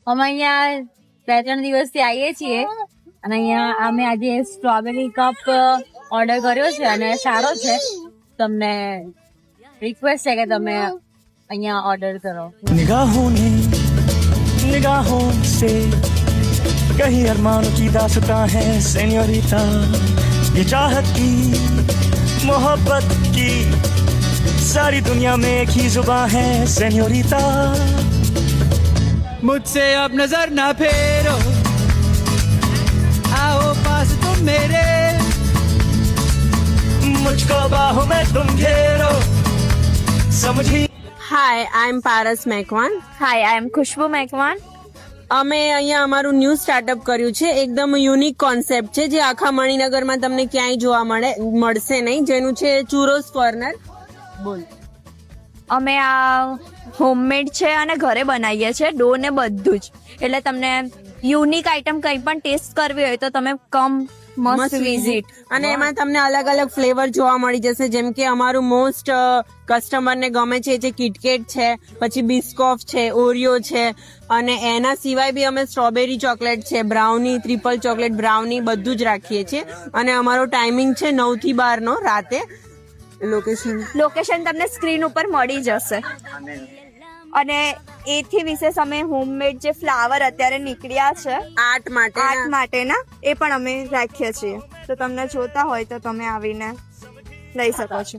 અમે અહીંયા 2-3 દિવસથી આવીએ છીએ અને અહીંયા અમે આજે સ્ટ્રોબેરી કપ ઓર્ડર કર્યો છે અને સારો છે. તમને રિક્વેસ્ટ છે કે તમે અહીંયા ઓર્ડર કરો. निगाहों से कहीं अरमानों की दास्तां है सेन्योरिटा ये चाहत की मोहब्बत की सारी दुनिया में एक ही जुबान है सेन्योरिटा मुझसे अब नजर ना फेरो आओ पास तुम मेरे मुझको बाहों में तुम घेरो समझी. હાય આઈ એમ પારસ મેકવાન. હાય, આઈ એમ ખુશ્બુ મેકવાન. અમે અહીંયા અમારું ન્યૂ સ્ટાર્ટઅપ કર્યું છે. એકદમ યુનિક કોન્સેપ્ટ છે જે આખા મણિનગરમાં તમને ક્યાંય જોવા મળશે નહીં, જેનું છે ચુરોસ કોર્નર. બોલ. અમે આ હોમમેડ છે અને ઘરે બનાવીએ છીએ, ડો ને બધું જ. એટલે તમને યુનિક આઈટમ કંઈ પણ ટેસ્ટ કરવી હોય તો તમે મસ્ટ વિઝિટ. અને એમાં તમને અલગ અલગ ફ્લેવર જોવા મળી જશે, જેમ કે અમારું મોસ્ટ કસ્ટમરને ગમે છે જે કિટકેટ છે, પછી બિસ્કોફ છે, ઓરિયો છે, અને એના સિવાય બી અમે સ્ટ્રોબેરી ચોકલેટ છે, બ્રાઉની, ટ્રિપલ ચોકલેટ બ્રાઉની બધું જ રાખીએ છીએ. અને અમારો ટાઈમિંગ છે 9 થી 12 નો રાતે. લોકેશન તમને સ્ક્રીન ઉપર મળી જશે. અને એથી વિશેષ અમે હોમમેડ જે ફ્લાવર અત્યારે નીકળ્યા છે આર્ટ માટેના એ પણ અમે રાખીએ છીએ. તો તમને જોતા હોય તો તમે આવીને લઈ શકો છો.